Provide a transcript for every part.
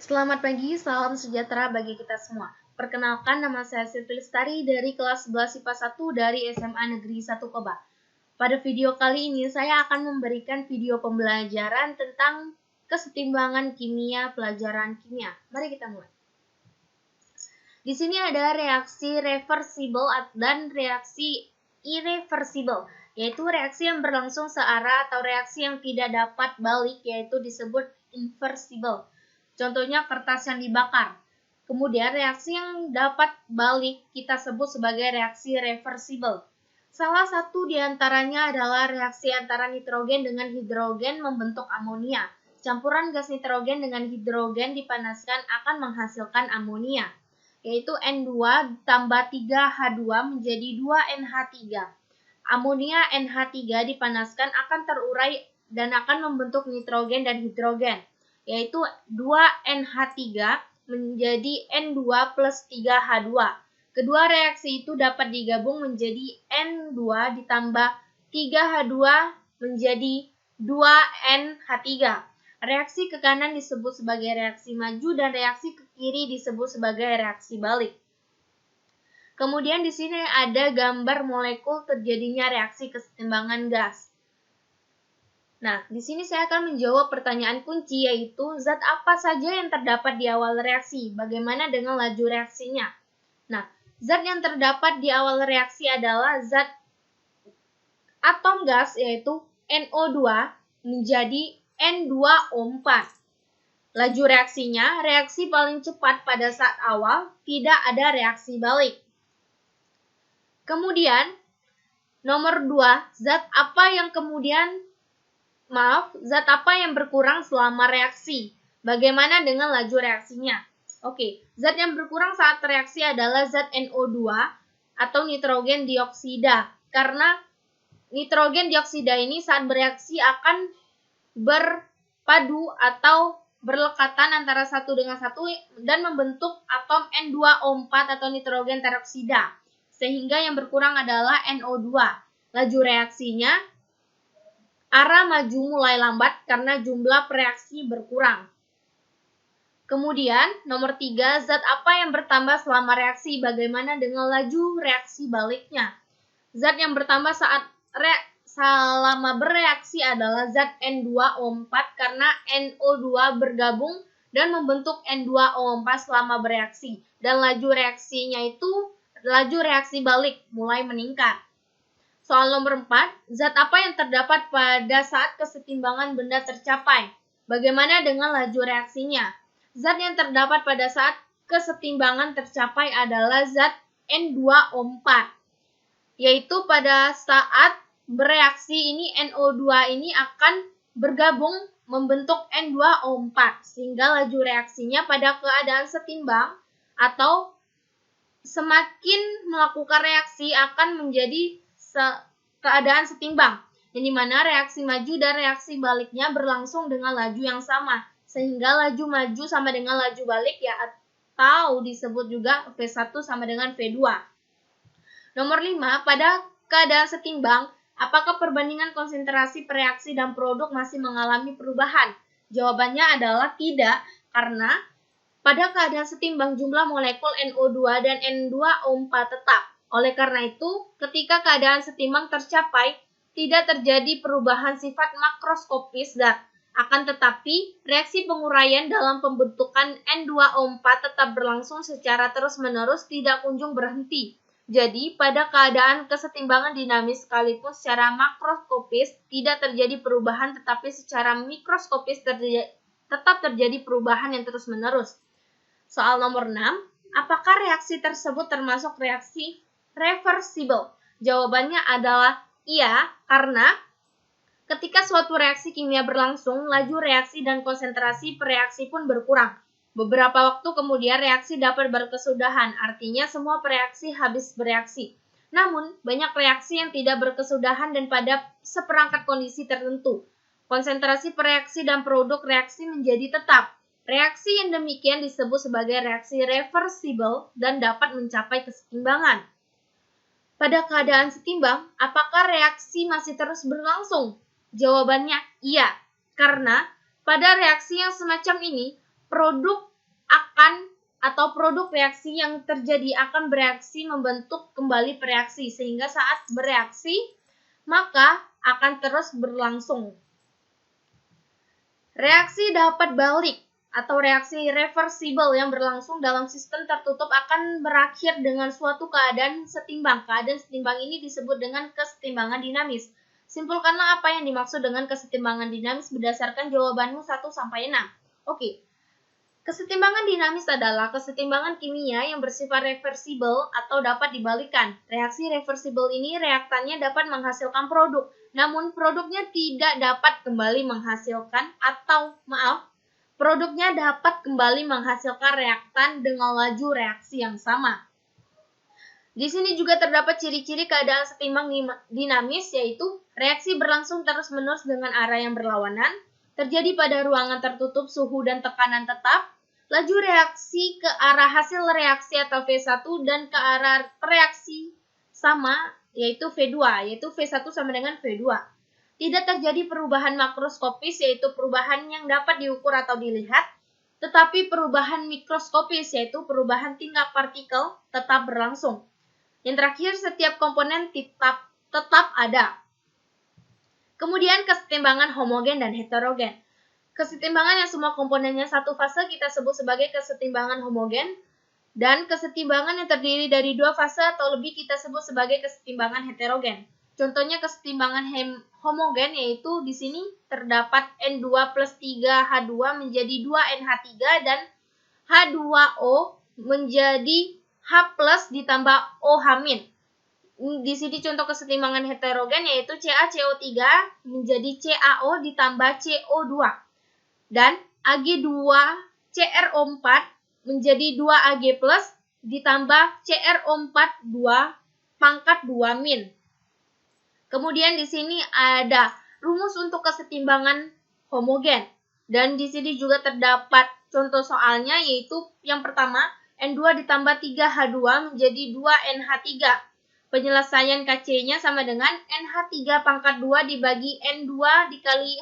Selamat pagi, salam sejahtera bagi kita semua. Perkenalkan, nama saya Sylvie Lestari dari kelas 11 IPA 1 dari SMA Negeri 1 Koba. Pada video kali ini, saya akan memberikan video pembelajaran tentang kesetimbangan kimia pelajaran kimia. Mari kita mulai. Di sini ada reaksi reversible dan reaksi irreversible, yaitu reaksi yang berlangsung searah atau reaksi yang tidak dapat balik, yaitu disebut inversible. Contohnya kertas yang dibakar. Kemudian reaksi yang dapat balik kita sebut sebagai reaksi reversible. Salah satu di antaranya adalah reaksi antara nitrogen dengan hidrogen membentuk amonia. Campuran gas nitrogen dengan hidrogen dipanaskan akan menghasilkan amonia, yaitu N2 tambah 3H2 menjadi 2NH3. Amonia NH3 dipanaskan akan terurai dan akan membentuk nitrogen dan hidrogen, yaitu 2NH3 menjadi N2 plus 3H2. Kedua reaksi itu dapat digabung menjadi N2 ditambah 3H2 menjadi 2NH3. Reaksi ke kanan disebut sebagai reaksi maju dan reaksi ke kiri disebut sebagai reaksi balik. Kemudian di sini ada gambar molekul terjadinya reaksi kesetimbangan gas. Nah, di sini saya akan menjawab pertanyaan kunci, yaitu zat apa saja yang terdapat di awal reaksi, bagaimana dengan laju reaksinya. Nah, zat yang terdapat di awal reaksi adalah zat atom gas, yaitu NO2 menjadi N2O4. Laju reaksinya, reaksi paling cepat pada saat awal, tidak ada reaksi balik. Kemudian, nomor 2, zat apa yang berkurang selama reaksi? Bagaimana dengan laju reaksinya? Oke, zat yang berkurang saat reaksi adalah zat NO2 atau nitrogen dioksida. Karena nitrogen dioksida ini saat bereaksi akan berpadu atau berlekatan antara satu dengan satu dan membentuk atom N2O4 atau nitrogen teroksida. Sehingga yang berkurang adalah NO2. Laju reaksinya, arah maju mulai lambat karena jumlah reaksi berkurang. Kemudian, nomor 3, zat apa yang bertambah selama reaksi? Bagaimana dengan laju reaksi baliknya? Zat yang bertambah selama bereaksi adalah zat N2O4 karena NO2 bergabung dan membentuk N2O4 selama bereaksi. Dan laju reaksinya itu laju reaksi balik mulai meningkat. Soal nomor 4, zat apa yang terdapat pada saat kesetimbangan benda tercapai? Bagaimana dengan laju reaksinya? Zat yang terdapat pada saat kesetimbangan tercapai adalah zat N2O4, yaitu pada saat bereaksi ini NO2 ini akan bergabung membentuk N2O4, sehingga laju reaksinya pada keadaan setimbang atau semakin melakukan reaksi akan menjadi keadaan setimbang, yang dimana reaksi maju dan reaksi baliknya berlangsung dengan laju yang sama, sehingga laju maju sama dengan laju balik, ya, atau disebut juga V1 sama dengan V2. Nomor 5, pada keadaan setimbang, apakah perbandingan konsentrasi reaksi dan produk masih mengalami perubahan? Jawabannya adalah tidak, karena pada keadaan setimbang jumlah molekul NO2 dan N2O4 tetap. Oleh karena itu, ketika keadaan setimbang tercapai, tidak terjadi perubahan sifat makroskopis zat. Akan tetapi, reaksi penguraian dalam pembentukan N2O4 tetap berlangsung secara terus-menerus, tidak kunjung berhenti. Jadi, pada keadaan kesetimbangan dinamis sekalipun secara makroskopis tidak terjadi perubahan, tetapi secara mikroskopis tetap terjadi perubahan yang terus-menerus. Soal nomor 6, apakah reaksi tersebut termasuk reaksi reversible? Jawabannya adalah iya, karena ketika suatu reaksi kimia berlangsung, laju reaksi dan konsentrasi reaksi pun berkurang. Beberapa waktu kemudian reaksi dapat berkesudahan, artinya semua reaksi habis bereaksi. Namun, banyak reaksi yang tidak berkesudahan dan pada seperangkat kondisi tertentu. Konsentrasi reaksi dan produk reaksi menjadi tetap. Reaksi yang demikian disebut sebagai reaksi reversible dan dapat mencapai kesetimbangan. Pada keadaan setimbang, apakah reaksi masih terus berlangsung? Jawabannya iya, karena pada reaksi yang semacam ini, produk akan atau produk reaksi yang terjadi akan bereaksi membentuk kembali reaksi, sehingga saat bereaksi maka akan terus berlangsung. Reaksi dapat balik atau reaksi reversible yang berlangsung dalam sistem tertutup akan berakhir dengan suatu keadaan setimbang. Keadaan setimbang ini disebut dengan kesetimbangan dinamis. Simpulkanlah apa yang dimaksud dengan kesetimbangan dinamis berdasarkan jawabanmu 1-6. Oke. Kesetimbangan dinamis adalah kesetimbangan kimia yang bersifat reversible atau dapat dibalikan. Reaksi reversible ini reaktannya dapat menghasilkan produk, namun produknya tidak dapat kembali menghasilkan produknya dapat kembali menghasilkan reaktan dengan laju reaksi yang sama. Di sini juga terdapat ciri-ciri keadaan setimbang dinamis, yaitu reaksi berlangsung terus-menerus dengan arah yang berlawanan, terjadi pada ruangan tertutup suhu dan tekanan tetap, laju reaksi ke arah hasil reaksi atau V1 dan ke arah reaksi sama, yaitu V2, yaitu V1 sama dengan V2. Tidak terjadi perubahan makroskopis, yaitu perubahan yang dapat diukur atau dilihat, tetapi perubahan mikroskopis, yaitu perubahan tingkat partikel, tetap berlangsung. Yang terakhir, setiap komponen tetap ada. Kemudian kesetimbangan homogen dan heterogen. Kesetimbangan yang semua komponennya satu fase kita sebut sebagai kesetimbangan homogen, dan kesetimbangan yang terdiri dari dua fase atau lebih kita sebut sebagai kesetimbangan heterogen. Contohnya kesetimbangan homogen yaitu di sini terdapat N2 plus 3H2 menjadi 2NH3 dan H2O menjadi H plus ditambah OH-. Di sini contoh kesetimbangan heterogen yaitu CaCO3 menjadi CaO ditambah CO2 dan Ag2CrO4 menjadi 2Ag plus ditambah CrO4 2 pangkat 2-. Kemudian di sini ada rumus untuk kesetimbangan homogen. Dan di sini juga terdapat contoh soalnya, yaitu yang pertama, N2 ditambah 3H2 menjadi 2NH3. Penyelesaian KC-nya sama dengan NH3 pangkat 2 dibagi N2 dikali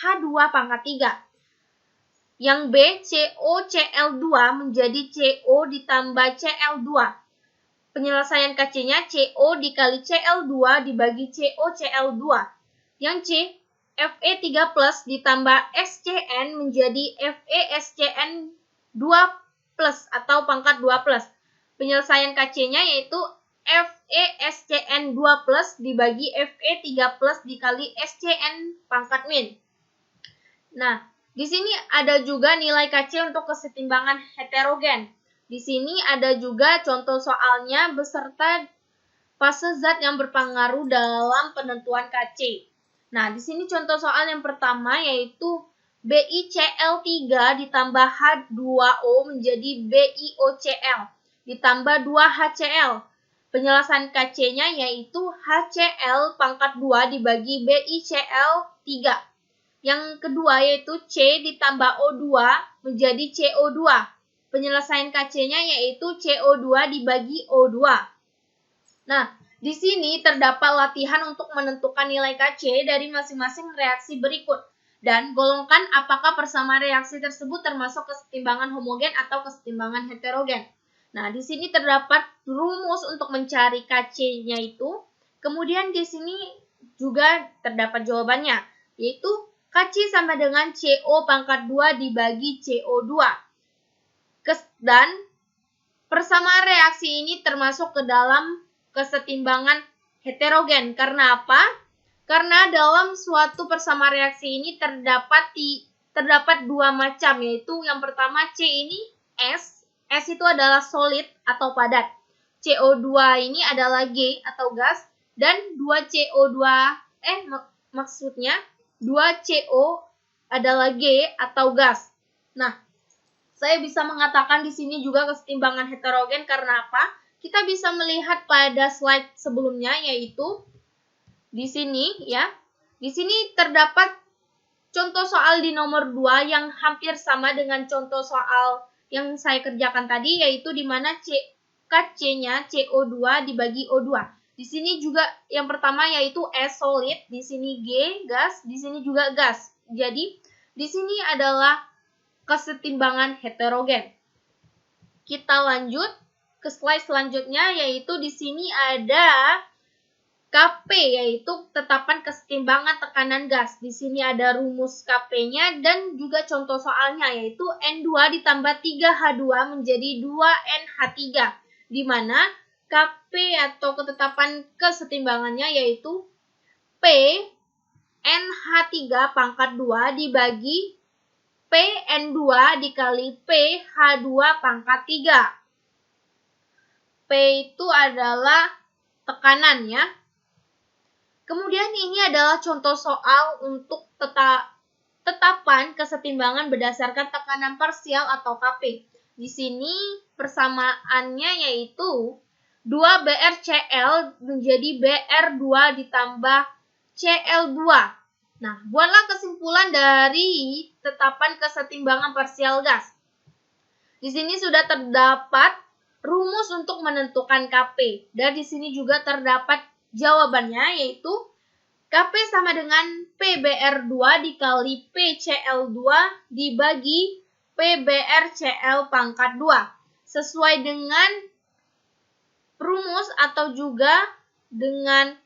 H2 pangkat 3. Yang B, COCl2 menjadi CO ditambah Cl2. Penyelesaian KC-nya CO dikali Cl2 dibagi COCl2. Yang C, Fe3 plus ditambah SCN menjadi FeSCN2 plus atau pangkat 2 plus. Penyelesaian KC-nya yaitu FeSCN2 plus dibagi Fe3 plus dikali SCN pangkat min. Nah, di sini ada juga nilai KC untuk kesetimbangan heterogen. Di sini ada juga contoh soalnya beserta fase zat yang berpengaruh dalam penentuan KC. Nah, di sini contoh soal yang pertama yaitu BiCl3 ditambah H2O menjadi BiOCl ditambah 2HCl. Penyelesaian KC-nya yaitu HCl pangkat 2 dibagi BiCl3. Yang kedua yaitu C ditambah O2 menjadi CO2. Penyelesaian KC-nya yaitu CO2 dibagi O2. Nah, di sini terdapat latihan untuk menentukan nilai KC dari masing-masing reaksi berikut. Dan golongkan apakah persamaan reaksi tersebut termasuk kesetimbangan homogen atau kesetimbangan heterogen. Nah, di sini terdapat rumus untuk mencari KC-nya itu. Kemudian di sini juga terdapat jawabannya, yaitu KC sama dengan CO pangkat 2 dibagi CO2. Dan persamaan reaksi ini termasuk ke dalam kesetimbangan heterogen. Karena apa? Karena dalam suatu persamaan reaksi ini terdapat dua macam, yaitu yang pertama C ini S. S itu adalah solid atau padat. CO2 ini adalah G atau gas. Dan 2CO2 maksudnya 2CO adalah G atau gas. Nah, saya bisa mengatakan di sini juga kesetimbangan heterogen karena apa? Kita bisa melihat pada slide sebelumnya, yaitu di sini ya. Di sini terdapat contoh soal di nomor 2 yang hampir sama dengan contoh soal yang saya kerjakan tadi, yaitu di mana KC-nya CO2 dibagi O2. Di sini juga yang pertama yaitu S solid, di sini G gas, di sini juga gas. Jadi di sini adalah kesetimbangan heterogen. Kita lanjut ke slide selanjutnya, yaitu di sini ada KP, yaitu tetapan kesetimbangan tekanan gas. Di sini ada rumus KP-nya dan juga contoh soalnya, yaitu N2 ditambah 3H2 menjadi 2NH3, di mana KP atau ketetapan kesetimbangannya yaitu P NH3 pangkat 2 dibagi PN2 dikali PH2 pangkat 3. P itu adalah tekanan ya. Kemudian ini adalah contoh soal untuk tetapan kesetimbangan berdasarkan tekanan parsial atau KP. Di sini persamaannya yaitu 2BrCl menjadi Br2 ditambah Cl2. Nah, buatlah kesimpulan dari tetapan kesetimbangan parsial gas. Di sini sudah terdapat rumus untuk menentukan KP. Dan di sini juga terdapat jawabannya, yaitu KP sama dengan PBr2 dikali PCl2 dibagi PBrCl pangkat 2. Sesuai dengan rumus atau juga dengan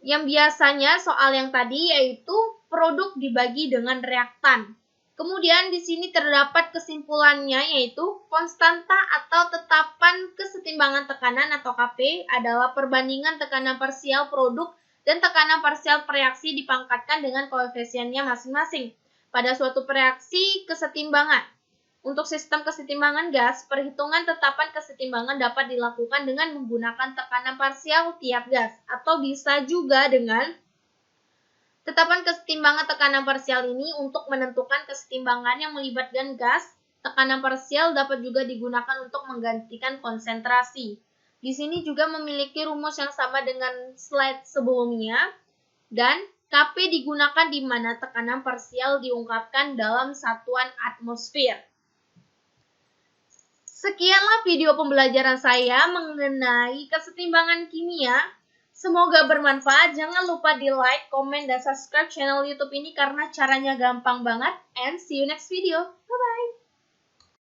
yang biasanya soal yang tadi, yaitu produk dibagi dengan reaktan. Kemudian di sini terdapat kesimpulannya, yaitu konstanta atau tetapan kesetimbangan tekanan atau KP adalah perbandingan tekanan parsial produk dan tekanan parsial reaksi dipangkatkan dengan koefisiennya masing-masing pada suatu reaksi kesetimbangan. Untuk sistem kesetimbangan gas, perhitungan tetapan kesetimbangan dapat dilakukan dengan menggunakan tekanan parsial tiap gas, atau bisa juga dengan tetapan kesetimbangan tekanan parsial ini untuk menentukan kesetimbangan yang melibatkan gas. Tekanan parsial dapat juga digunakan untuk menggantikan konsentrasi. Di sini juga memiliki rumus yang sama dengan slide sebelumnya, dan KP digunakan di mana tekanan parsial diungkapkan dalam satuan atmosfer. Sekianlah video pembelajaran saya mengenai kesetimbangan kimia. Semoga bermanfaat. Jangan lupa di like, komen, dan subscribe channel YouTube ini karena caranya gampang banget. And see you next video. Bye-bye.